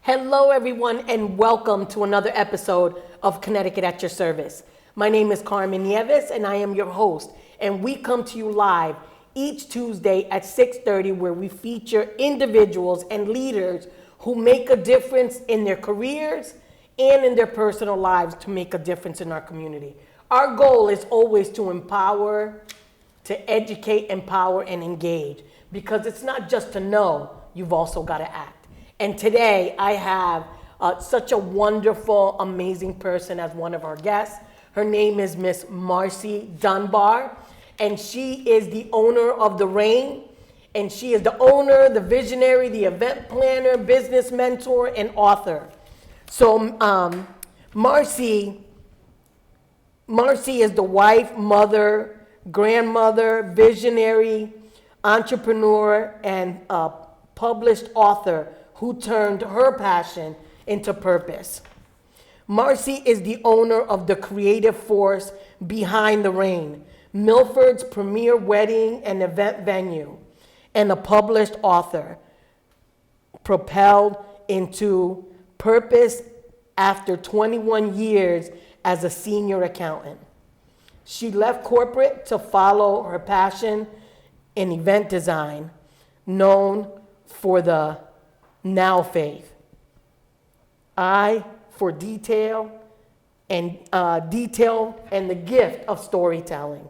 Hello, everyone, and welcome to another episode of Connecticut at Your Service. My name is Carmen Nieves, and I am your host, and we come to you live each Tuesday at 6:30, where we feature individuals and leaders who make a difference in their careers and in their personal lives to make a difference in our community. Our goal is always to empower, to educate, empower, and engage, because it's not just to know, you've also got to act. And today I have such a wonderful, amazing person as one of our guests. Her name is Miss Marcie Dunbar, and she is the owner of The Rain. And she is the owner, the visionary, the event planner, business mentor, and author. So Marcie is the wife, mother, grandmother, visionary, entrepreneur, and published author who turned her passion into purpose. Marcie is the owner of the creative force behind The Rain, Milford's premier wedding and event venue, and a published author, propelled into purpose after 21 years as a senior accountant. She left corporate to follow her passion in event design, known for the now faith. I for detail and the gift of storytelling.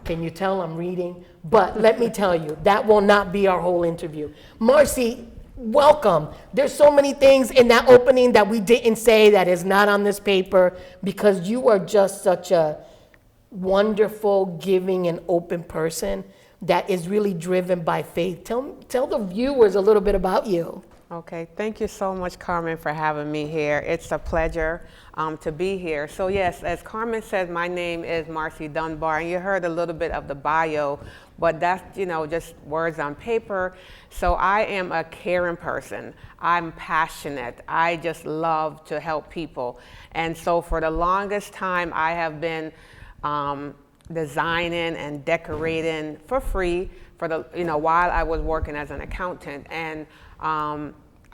Can you tell I'm reading? But let me tell you, that will not be our whole interview. Marcie, welcome. There's so many things in that opening that we didn't say that is not on this paper, because you are just such a wonderful, giving, and open person that is really driven by faith. Tell the viewers a little bit about you. Okay, thank you so much, Carmen, for having me here. It's a pleasure to be here. So yes, as Carmen said, my name is Marcie Dunbar, and you heard a little bit of the bio, but that's, just words on paper. So I am a caring person. I'm passionate. I just love to help people. And so for the longest time, I have been designing and decorating for free while I was working as an accountant. And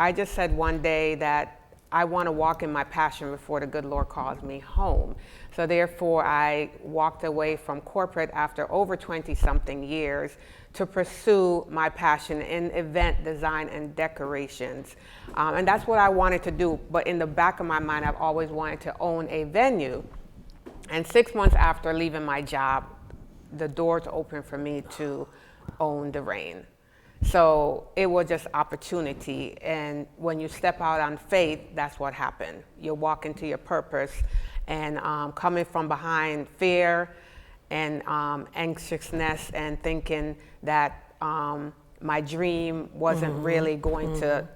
I just said one day that I want to walk in my passion before the good Lord calls me home. So therefore, I walked away from corporate after over 20-something years to pursue my passion in event design and decorations. And that's what I wanted to do. But in the back of my mind, I've always wanted to own a venue. And 6 months after leaving my job, the doors opened for me to own The Rain. So it was just opportunity, and when you step out on faith, that's what happened. You walk into your purpose, and coming from behind fear and anxiousness and thinking that my dream wasn't really going to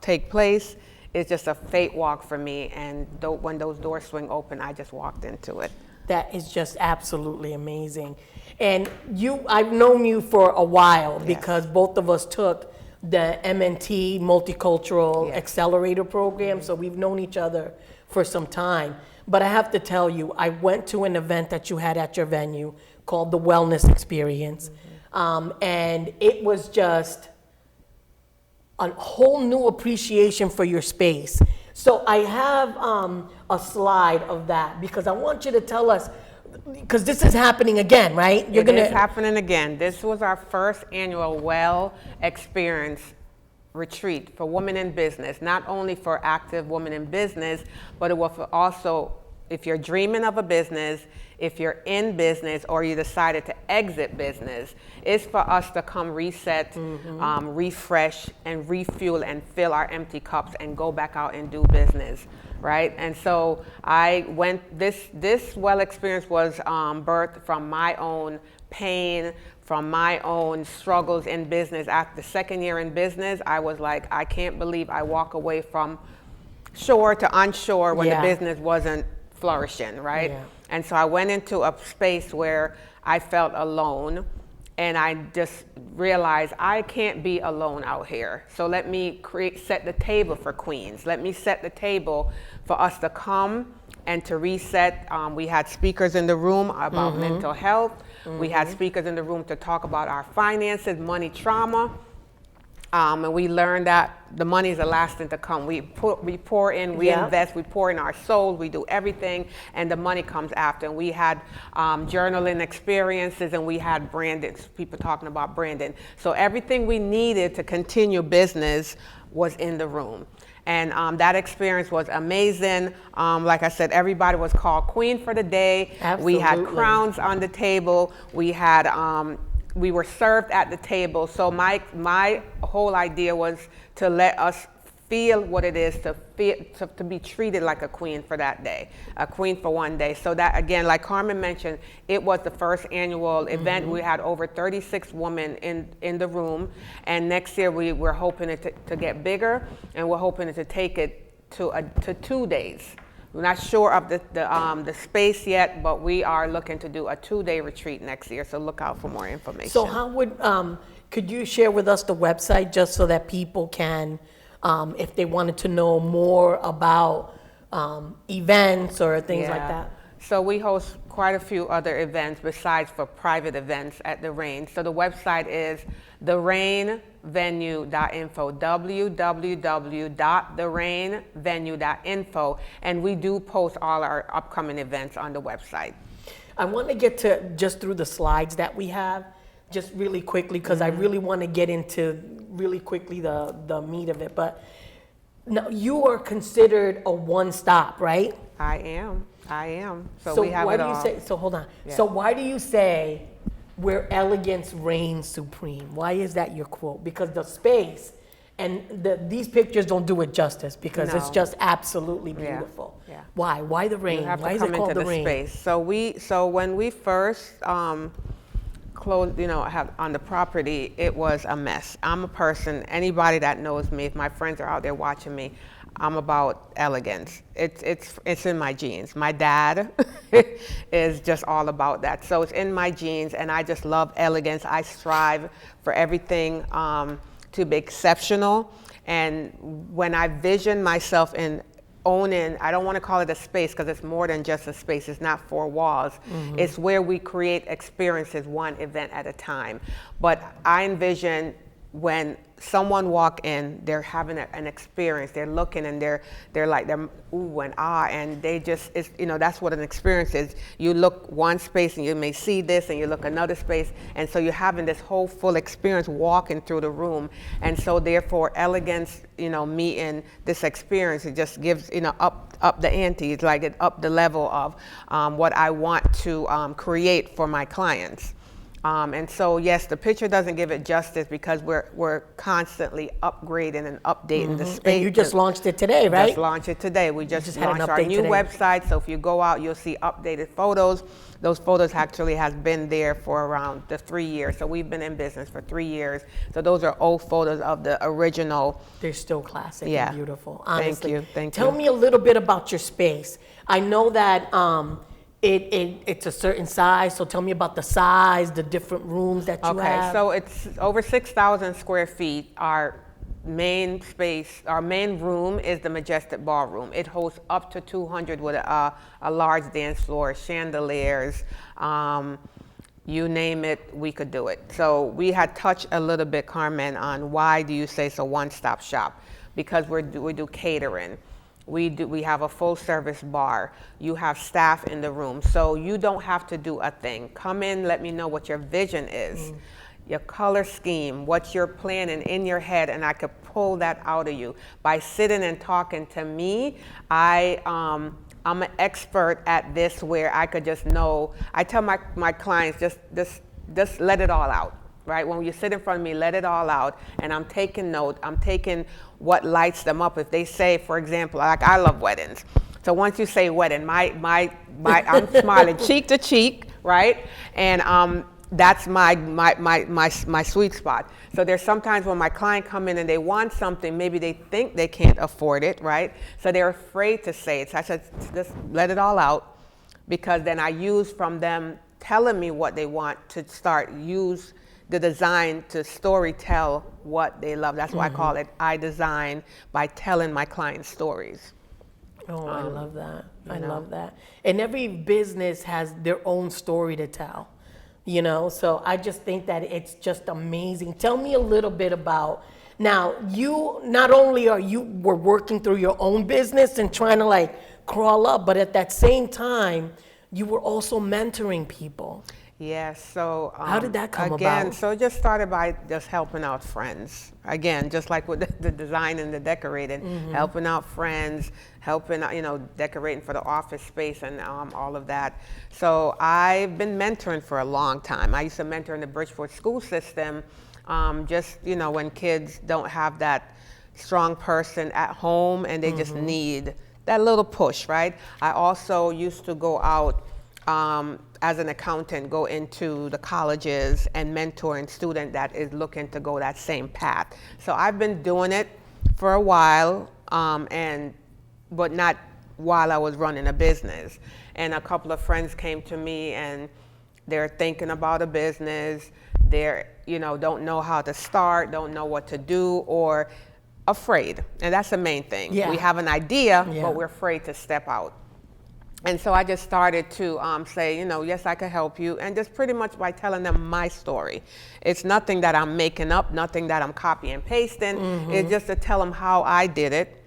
take place, it's just a faith walk for me, and when those doors swing open, I just walked into it. That is just absolutely amazing. And I've known you for a while, yes, because both of us took the MNT Multicultural Yes. Accelerator Program, so we've known each other for some time. But I have to tell you, I went to an event that you had at your venue called the Wellness Experience, and it was just a whole new appreciation for your space. So I have a slide of that, because I want you to tell us, because this is happening again, right? It is happening again. This was our first annual Well Experience retreat for women in business, not only for active women in business, but it was also if you're dreaming of a business, if you're in business, or you decided to exit business. It's for us to come reset, refresh, and refuel and fill our empty cups and go back out and do business, right? And so this Well experience was birthed from my own pain, from my own struggles in business. After the second year in business, I was like, I can't believe I walk away from shore to onshore when the business wasn't flourishing, right? Yeah. And so I went into a space where I felt alone, and I just realized I can't be alone out here. So let me set the table for Queens. Let me set the table for us to come and to reset. We had speakers in the room about mental health. We had speakers in the room to talk about our finances, money trauma. And we learned that the money is the last thing to come. We pour in, we Yeah. invest, we pour in our souls, we do everything, and the money comes after. And we had journaling experiences, and we had branding, people talking about branding. So everything we needed to continue business was in the room. And that experience was amazing. Like I said, everybody was called queen for the day. Absolutely. We had crowns on the table. We had we were served at the table. So my whole idea was to let us feel what it is to be treated like a queen for that day, a queen for one day. So that, again, like Carmen mentioned, it was the first annual event. We had over 36 women in the room, and next year we're hoping it to get bigger, and we're hoping it to take it to 2 days. We're not sure of the space yet, but we are looking to do a 2-day retreat next year, so look out for more information. So how would, could you share with us the website just so that people can, if they wanted to know more about events or things like that? So we host quite a few other events besides for private events at the Rain. So the website is therainvenue.info, www.therainvenue.info, and we do post all our upcoming events on the website. I want to get to just through the slides that we have, just really quickly, because I really want to get into really quickly the meat of it. But now you are considered a one-stop, right? I am. So we have why it do you all. say? So hold on. Yeah. So why do you say where elegance reigns supreme? Why is that your quote? Because the space and these pictures don't do it justice, because it's No. just absolutely beautiful. Yeah. Why? Why the rain? You have Why to is come it called into the the rain? space. So when we first closed, on the property, it was a mess. I'm a person, anybody that knows me, if my friends are out there watching me, I'm about elegance. It's in my genes. My dad is just all about that. So it's in my genes, and I just love elegance. I strive for everything to be exceptional. And when I vision myself in owning, I don't want to call it a space, because it's more than just a space. It's not 4 walls. It's where we create experiences, one event at a time. But I envision when someone walk in, they're having an experience. They're looking, and they're ooh and ah, and they just, that's what an experience is. You look one space and you may see this, and you look another space, and so you're having this whole full experience walking through the room. And so therefore elegance, meeting this experience, it just gives, up the ante. It's like it up the level of what I want to create for my clients. And so, yes, the picture doesn't give it justice, because we're constantly upgrading and updating the space. And you just launched it today, right? Just launched it today. We just had an launched our update new today. website. So if you go out, you'll see updated photos. Those photos actually has been there for around the 3 years. So we've been in business for 3 years. So those are old photos of the original. They're still classic Yeah. and beautiful, Thank honestly. you, thank Tell you. me a little bit about your space. I know that it's a certain size, so tell me about the size, the different rooms that you have. Okay, so it's over 6,000 square feet. Our main space, our main room is the Majestic Ballroom. It hosts up to 200 with a large dance floor, chandeliers, you name it, we could do it. So we had touched a little bit, Carmen, on why do you say it's a one-stop shop? Because we do catering. We have a full service bar. You have staff in the room. So you don't have to do a thing. Come in, let me know what your vision is, your color scheme, what you're planning in your head, and I could pull that out of you. By sitting and talking to me, I'm an expert at this, where I could just know. I tell my clients, just let it all out. Right? When you sit in front of me, let it all out, and I'm taking note. I'm taking what lights them up. If they say, for example, like I love weddings. So once you say wedding, I'm smiling cheek to cheek, right? And that's my sweet spot. So there's sometimes when my client come in and they want something, maybe they think they can't afford it, right? So they're afraid to say it. So I said, just let it all out, because then I use from them telling me what they want to use the design to story tell what they love. That's why I call it I design by telling my clients stories. Oh, I love that. I love that. And every business has their own story to tell, so I just think that it's just amazing. Tell me a little bit about, Now, you not only were working through your own business and trying to like crawl up, but at that same time, you were also mentoring people. Yes, so How did that come again, about? so it just started by just helping out friends. Again, just like with the design and the decorating, helping out friends, helping out, decorating for the office space and all of that. So I've been mentoring for a long time. I used to mentor in the Bridgeport school system, just when kids don't have that strong person at home and they just need that little push, right? I also used to go out as an accountant, go into the colleges and mentoring student that is looking to go that same path. So I've been doing it for a while, but not while I was running a business. And a couple of friends came to me and they're thinking about a business. They're, don't know how to start, don't know what to do, or afraid. And that's the main thing. Yeah. We have an idea, Yeah. but we're afraid to step out. And so I just started to say, yes, I can help you. And just pretty much by telling them my story. It's nothing that I'm making up, nothing that I'm copy and pasting. It's just to tell them how I did it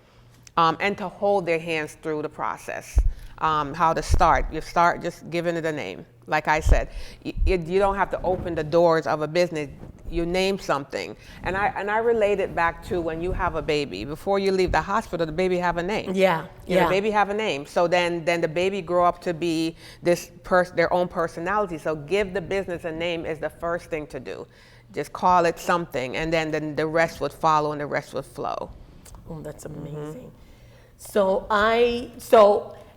and to hold their hands through the process. How to start. You start just giving it a name. Like I said, you don't have to open the doors of a business. You name something. And I relate it back to when you have a baby. Before you leave the hospital, the baby have a name. Yeah, The baby have a name. So then the baby grow up to be their own personality. So give the business a name is the first thing to do. Just call it something, and then the rest would follow and the rest would flow. Oh, that's amazing. So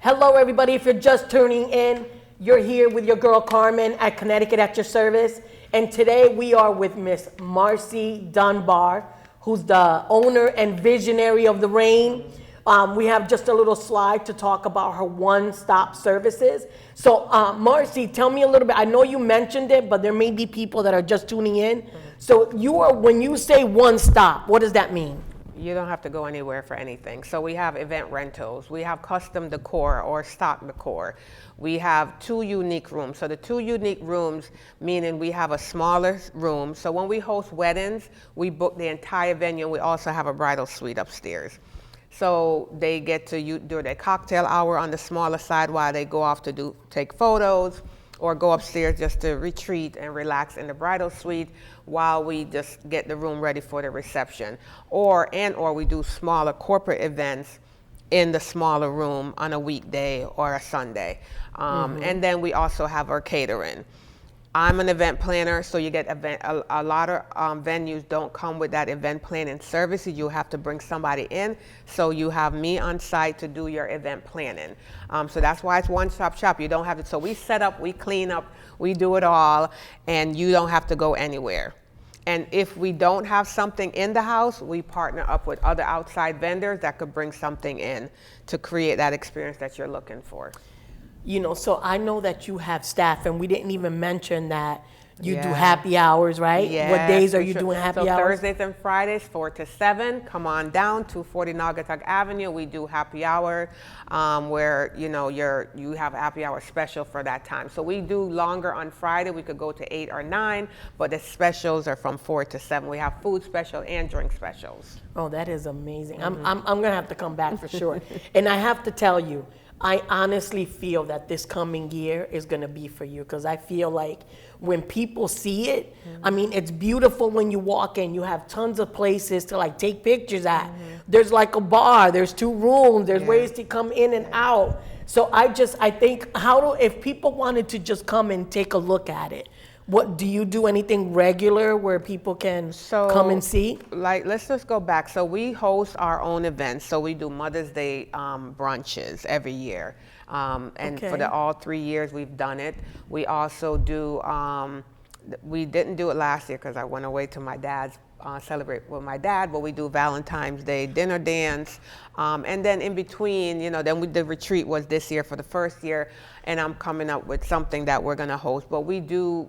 hello everybody. If you're just tuning in, you're here with your girl Carmen at Connecticut at your service. And today we are with Miss Marcie Dunbar, who's the owner and visionary of The Rain. We have just a little slide to talk about her one-stop services. So Marcie, tell me a little bit. I know you mentioned it, but there may be people that are just tuning in. So when you say one-stop, what does that mean? You don't have to go anywhere for anything. So we have event rentals. We have custom decor or stock decor. We have 2 unique rooms. So the 2 unique rooms, meaning we have a smaller room. So when we host weddings, we book the entire venue. And we also have a bridal suite upstairs. So they get to do their cocktail hour on the smaller side while they go off to take photos, or go upstairs just to retreat and relax in the bridal suite while we just get the room ready for the reception. Or we do smaller corporate events in the smaller room on a weekday or a Sunday. And then we also have our catering. I'm an event planner, so you get a lot of venues don't come with that event planning services. You have to bring somebody in, so you have me on site to do your event planning. So that's why it's one-stop shop. You don't have to. So we set up, we clean up, we do it all, and you don't have to go anywhere. And if we don't have something in the house, we partner up with other outside vendors that could bring something in to create that experience that you're looking for. So I know that you have staff, and we didn't even mention that you do Yeah. happy hours, right? Yeah, What days are for you sure. doing happy so hours? Thursdays and Fridays, 4 to 7. Come on down, 240 Naugatuck Avenue. We do happy hour, where you have a happy hour special for that time. So we do longer on Friday. We could go to 8 or 9, but the specials are from 4 to 7. We have food special and drink specials. Oh, that is amazing. I'm gonna have to come back for sure. And I have to tell you, I honestly feel that this coming year is gonna be for you, because I feel like when people see it, I mean, it's beautiful when you walk in. You have tons of places to like take pictures at. There's like a bar, there's 2 rooms, there's ways to come in and out. So I think, if people wanted to just come and take a look at it, what do you do? Anything regular where people can come and see? Like, let's just go back. So we host our own events. So we do Mother's Day brunches every year. And for all 3 years we've done it. We also do, we didn't do it last year because I went away to my dad's celebrate with my dad, but we do Valentine's Day dinner dance. And then in between, the retreat was this year for the first year, and I'm coming up with something that we're gonna host, but we do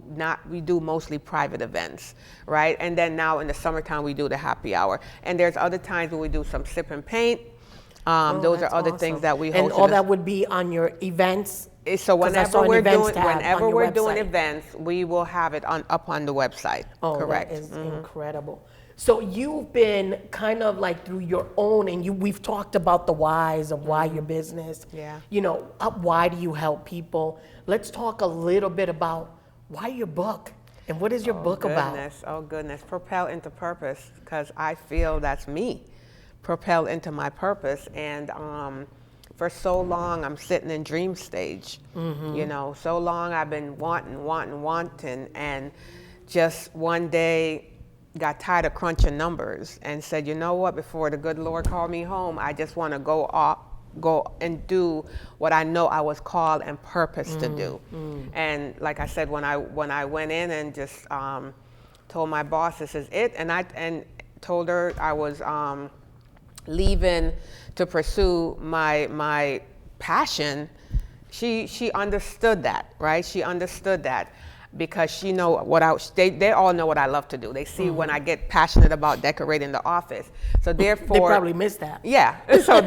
mostly private events, right? And then now in the summertime, we do the happy hour. And there's other times where we do some sip and paint. Those are other things that we host. And all that would be on your events? So whenever we're doing website. events, we will have it up on the website. Oh, correct. that is incredible. So you've been kind of like through your own, and we've talked about the whys of why your business. Yeah. You know, why do you help people? Let's talk a little bit about why your book, and what is your book about? Oh goodness, propel into purpose, because I feel that's me, propel into my purpose. And for so long I'm sitting in dream stage. You know, so long I've been wanting, and just one day got tired of crunching numbers and said, you know what, before the good Lord called me home, I just want to go and do what I know I was called and purposed to do. And like I said, when I went in and just told my boss this is it, and told her I was leaving to pursue my passion, she understood that, right? She understood that, because she know what they all know what I love to do. They see when I get passionate about decorating the office. So therefore, They probably missed that. yeah. So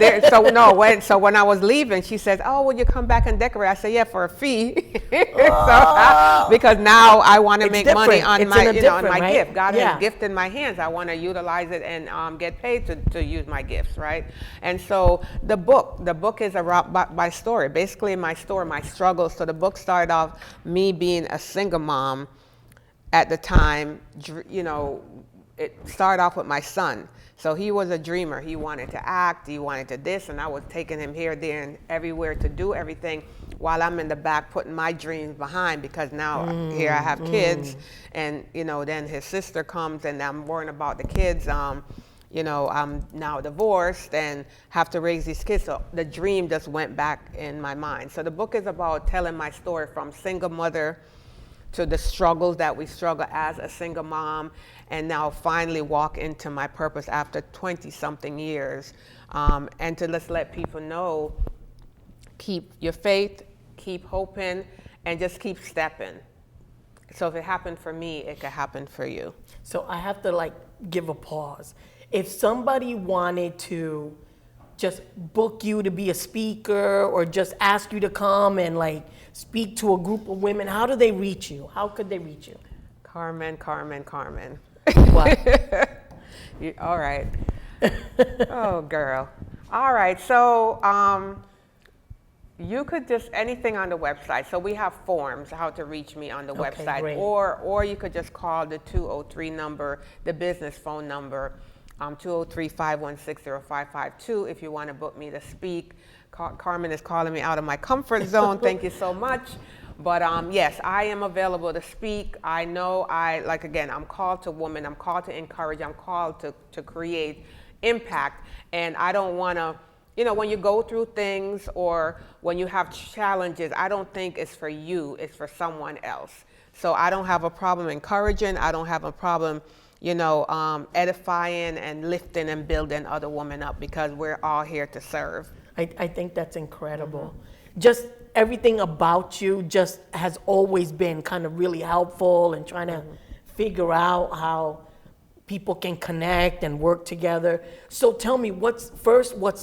when I was leaving, she says, "Oh, will you come back and decorate?" I said, "Yeah, for a fee." Because now I want to make money on my on my right? gift. God Yeah. has gift in my hands. I want to utilize it and get paid to use my gifts, right? And so the book is about my story, basically my story, my struggles. So the book started off me being a single mom at the time. You know, it started off with my son. So he was a dreamer. He wanted to act, he wanted to this, and I was taking him here, there, and everywhere to do everything, while I'm in the back putting my dreams behind, because now here I have kids, and you know, then his sister comes and I'm worrying about the kids. You know, I'm now divorced and have to raise these kids. So the dream just went back in my mind. So the book is about telling my story from single mother to the struggles that we struggle as a single mom, and now finally walk into my purpose after 20-something years. And to just let people know, keep your faith, keep hoping, and just keep stepping. So if it happened for me, it could happen for you. So I have to like give a pause. If somebody wanted to just book you to be a speaker, or just ask you to come and like speak to a group of women, how do they reach you? How could they reach you? Carmen. What? All right. Oh, girl. All right. So you could just anything on the website. So we have forms how to reach me on the Okay, website, great. or you could just call the 203 number, the business phone number, 203-516-0552 if you want to book me to speak. Carmen is calling me out of my comfort zone. Thank you so much. But yes, I am available to speak. I know I'm called to women. I'm called to encourage. I'm called to create impact. And I don't want to, you know, when you go through things or when you have challenges, I don't think it's for you, it's for someone else. So I don't have a problem encouraging. I don't have a problem, you know, edifying and lifting and building other women up, because we're all here to serve. I think that's incredible. Just everything about you just has always been kind of really helpful, and trying to figure out how people can connect and work together. So tell me, what's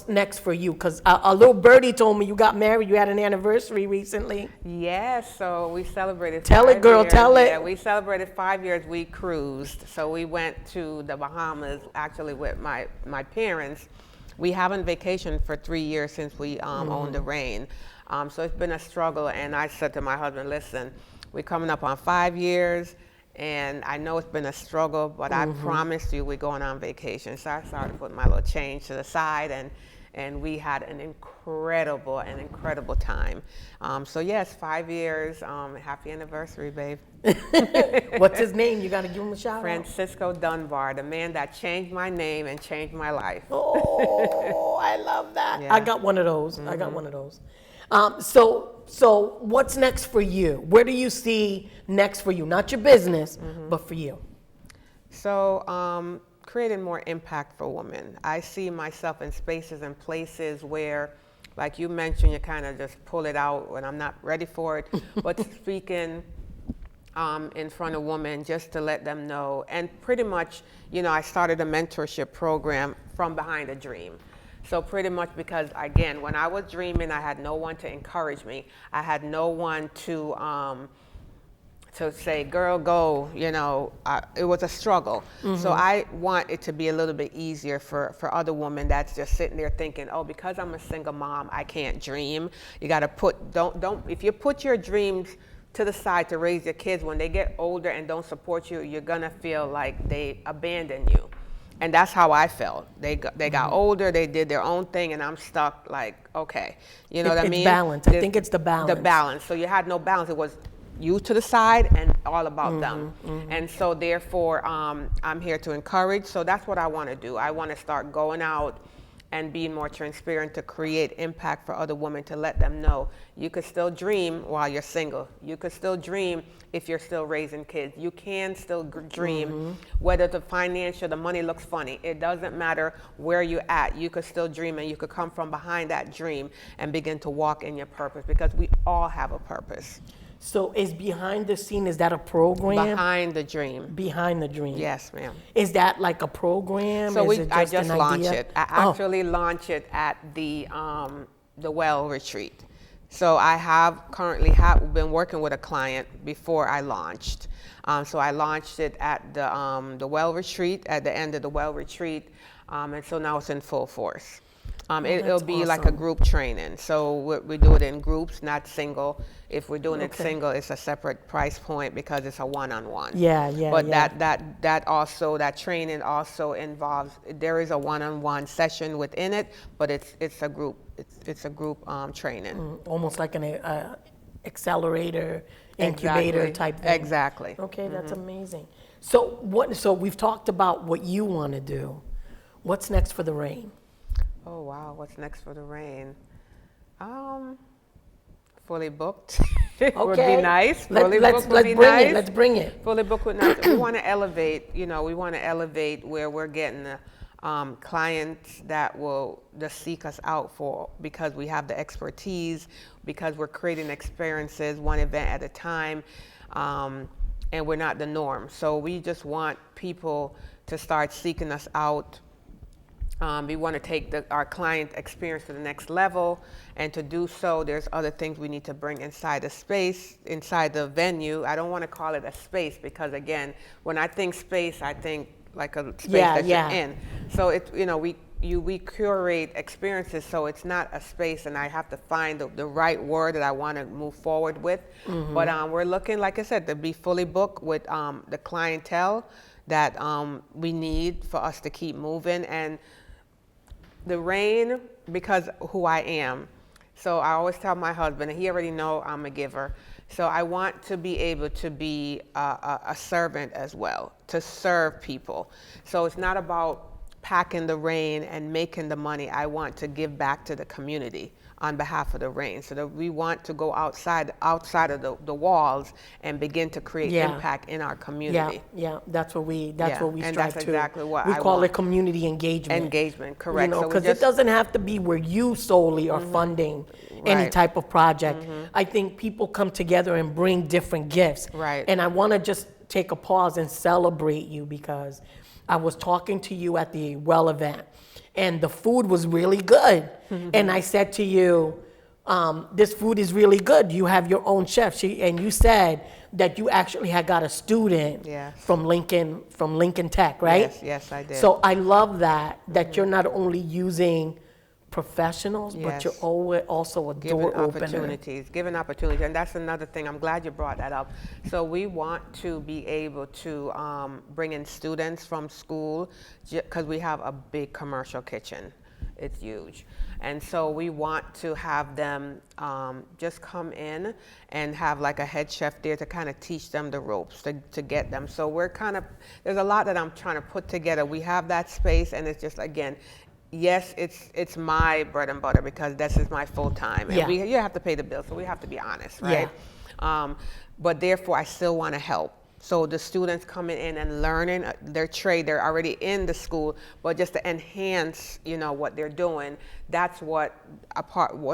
next for you? Because a little birdie told me you got married, you had an anniversary recently. Yes, so we celebrated Tell it, 5 girl, years. tell it. Yeah, we celebrated 5 years. We cruised. So we went to the Bahamas, actually with my parents. We haven't vacationed for 3 years since we owned the Rain. So it's been a struggle, and I said to my husband, listen, we're coming up on 5 years, and I know it's been a struggle, but I promised you we're going on vacation. So I started putting my little change to the side, and we had an incredible time. So yes, 5 years, happy anniversary, babe. What's his name? You got to give him a shout out. Francisco Dunbar, the man that changed my name and changed my life. Oh, I love that. Yeah. I got one of those. I got one of those. So what's next for you? Where do you see next for you? Not your business, but for you. So creating more impact for women. I see myself in spaces and places where, like you mentioned, you kind of just pull it out when I'm not ready for it, but speaking in front of women just to let them know. And pretty much, you know, I started a mentorship program from behind a dream. So pretty much because, again, when I was dreaming, I had no one to encourage me. I had no one to to say, girl, go, it was a struggle. So I want it to be a little bit easier for other women that's just sitting there thinking, oh, because I'm a single mom, I can't dream. You got to if you put your dreams to the side to raise your kids, when they get older and don't support you, you're going to feel like they abandon you. And that's how I felt. They got older, they did their own thing, and I'm stuck like, okay. You know what I mean? It's balance. I think it's the balance. The balance. So you had no balance. It was you to the side and all about them. And so therefore, I'm here to encourage. So that's what I want to do. I want to start going out and being more transparent to create impact for other women, to let them know you could still dream while you're single. You could still dream if you're still raising kids. You can still dream, whether the money looks funny. It doesn't matter where you're at. You could still dream, and you could come from behind that dream and begin to walk in your purpose, because we all have a purpose. So is Behind the Scene, is that a program? Behind the Dream. Behind the Dream. Yes, ma'am. Is that like a program? So is it I just just an launched idea? it. I actually launched it at the Well retreat. So I have currently been working with a client before I launched. So I launched it at the Well retreat, at the end of the Well retreat, and so now it's in full force. It'll be like a group training. So we do it in groups, not single. If we're doing it single, it's a separate price point because it's a one-on-one. But that training also involves, there is a one-on-one session within it, but it's a group. It's a group training. Almost like an accelerator, incubator type thing. Exactly. Okay, that's amazing. So we've talked about what you want to do. What's next for the Rain? Oh wow, what's next for the Rain? Fully booked. Would be nice. Fully booked would be nice. Let's bring it. Fully booked would be nice. We want to elevate, where we're getting clients that will just seek us out for, because we have the expertise, because we're creating experiences one event at a time, and we're not the norm. So we just want people to start seeking us out. We want to take our client experience to the next level, and to do so, there's other things we need to bring inside the space, inside the venue. I don't want to call it a space, because again, when I think space, I think like a space that you're in. So it's, we curate experiences, so it's not a space, and I have to find the right word that I want to move forward with. But we're looking, like I said, to be fully booked with the clientele that we need for us to keep moving. And the Rain, because who I am. So I always tell my husband, and he already know I'm a giver. So I want to be able to be a servant as well, to serve people. So it's not about packing the Rain and making the money. I want to give back to the community on behalf of the Rain. So that we want to go outside of the walls and begin to create impact in our community. That's what we strive and that's to. exactly what we I call want. it community engagement. Engagement, correct. Because it doesn't have to be where you solely are funding any type of project. I think people come together and bring different gifts. Right. And I want to just take a pause and celebrate you, because I was talking to you at the Well event, and the food was really good. And I said to you, this food is really good. You have your own chef. And you said that you actually had got a student from Lincoln Tech, right? Yes, I did. So I love that you're not only using professionals, but you're also a door opener. Giving opportunities, and that's another thing. I'm glad you brought that up. So we want to be able to bring in students from school, because we have a big commercial kitchen. It's huge. And so we want to have them just come in and have like a head chef there to kind of teach them the ropes, to get them. So there's a lot that I'm trying to put together. We have that space, and it's just, again, yes, it's my bread and butter, because this is my full time, and you have to pay the bills, so we have to be honest, right? But therefore, I still want to help. So the students coming in and learning their trade, they're already in the school, but just to enhance, what they're doing, that's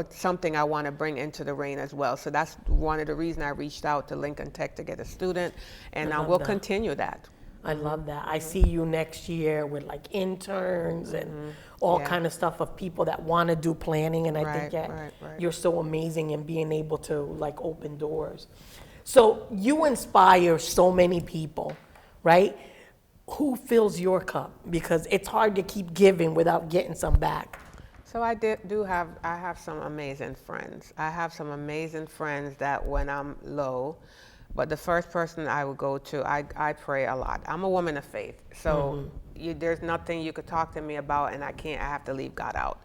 something I want to bring into the Rain as well. So that's one of the reasons I reached out to Lincoln Tech to get a student, and we'll continue that. I love that. I see you next year with like interns and all kind of stuff of people that want to do planning, and I think you're so amazing in being able to like open doors. So you inspire so many people, right? Who fills your cup? Because it's hard to keep giving without getting some back. So I have some amazing friends. I have some amazing friends that when I'm low, but the first person I would go to, I pray a lot. I'm a woman of faith. So there's nothing you could talk to me about and I have to leave God out.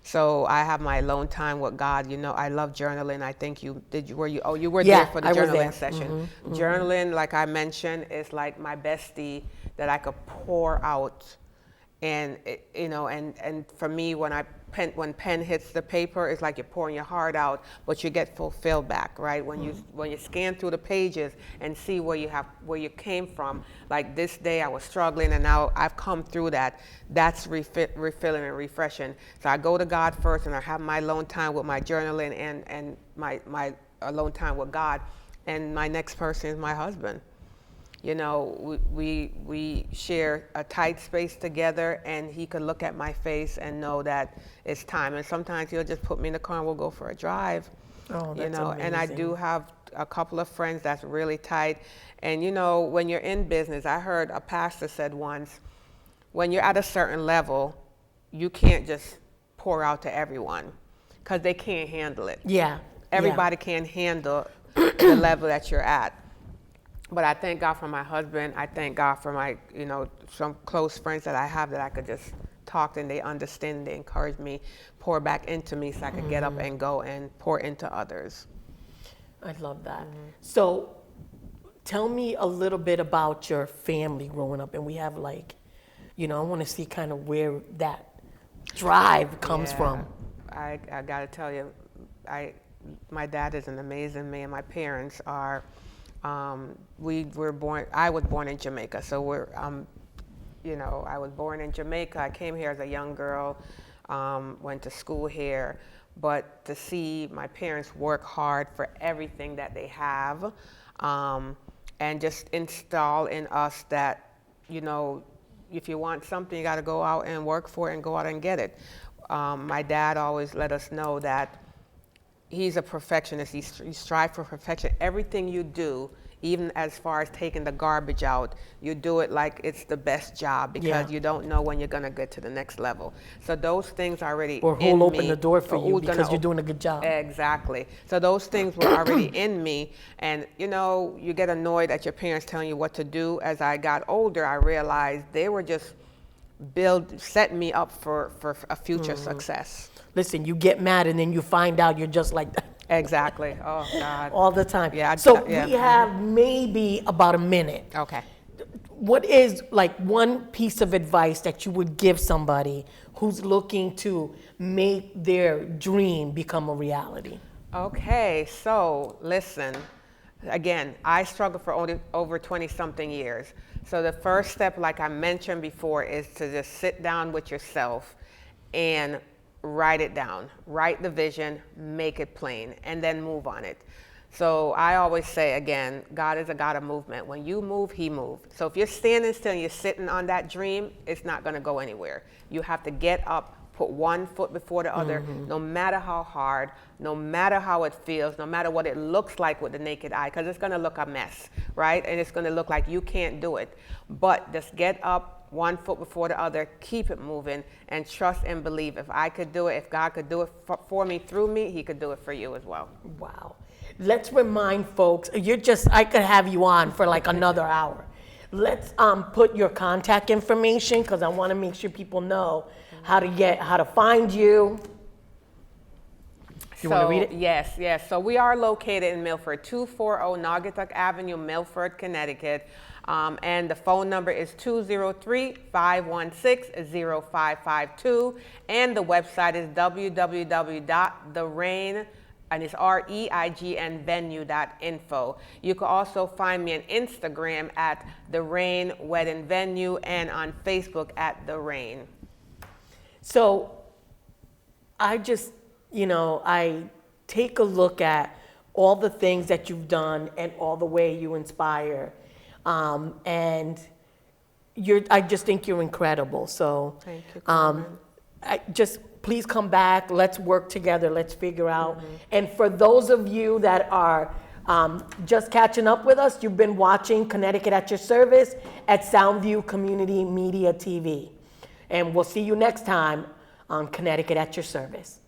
So I have my alone time with God. You know, I love journaling. I think you were Yeah, there for the I was journaling there. session. Journaling, like I mentioned, is like my bestie that I could pour out. And and for me, when pen hits the paper, it's like you're pouring your heart out, but you get fulfilled back, right? When you scan through the pages and see where you came from. Like this day, I was struggling, and now I've come through that. That's refilling and refreshing. So I go to God first, and I have my alone time with my journaling and my alone time with God, and my next person is my husband. You know, we share a tight space together, and he could look at my face and know that it's time. And sometimes he'll just put me in the car and we'll go for a drive. Oh, that's you know, amazing. And I do have a couple of friends that's really tight. And you know, when you're in business, I heard a pastor said once, when you're at a certain level, you can't just pour out to everyone because they can't handle it. Yeah. Everybody can't handle the level that you're at. But I thank God for my husband. I thank God for my, some close friends that I have that I could just talk to, and they understand, they encourage me, pour back into me so I could get up and go and pour into others. I love that. So tell me a little bit about your family growing up. And we have I want to see kind of where that drive comes from. I got to tell you, my dad is an amazing man. My parents are... I was born in Jamaica, so I was born in Jamaica. I came here as a young girl, went to school here, but to see my parents work hard for everything that they have, and just install in us that, if you want something, you got to go out and work for it and go out and get it. My dad always let us know that he's a perfectionist. He strives for perfection. Everything you do, even as far as taking the garbage out, you do it like it's the best job because you don't know when you're going to get to the next level. So those things are already or who'll open the door for you because you're doing a good job. Exactly. So those things were already in me. And, you get annoyed at your parents telling you what to do. As I got older, I realized they were just setting me up for a future success. Listen, you get mad and then you find out you're just like that. Exactly. Oh, God. All the time. Yeah. We have maybe about a minute. Okay. What is one piece of advice that you would give somebody who's looking to make their dream become a reality? Okay. So listen, again, I struggled for over 20-something years. So the first step, like I mentioned before, is to just sit down with yourself and write it down, write the vision, make it plain, and then move on it. So I always say, again, God is a God of movement. When you move, he moves. So if you're standing still and you're sitting on that dream, it's not going to go anywhere. You have to get up, put one foot before the other, no matter how hard, no matter how it feels, no matter what it looks like with the naked eye, because it's going to look a mess, right? And it's going to look like you can't do it. But just get up, one foot before the other, keep it moving, and trust and believe. If I could do it, if God could do it for me, through me, he could do it for you as well. Wow. Let's remind folks, I could have you on for another hour. Let's put your contact information, because I want to make sure people know how to find you. You want to read it? Yes. So we are located in Milford, 240 Naugatuck Avenue, Milford, Connecticut. And the phone number is 203-516-0552. And the website is www.thereign, and it's REIGN venue.info. You can also find me on Instagram at The Reign Wedding Venue and on Facebook at The Reign. So I just, I take a look at all the things that you've done and all the way you inspire. And I just think you're incredible. So thank you. Please come back. Let's work together. Let's figure out. And for those of you that are Just catching up with us, you've been watching Connecticut at your service at Soundview Community Media TV. And we'll see you next time on Connecticut at your service.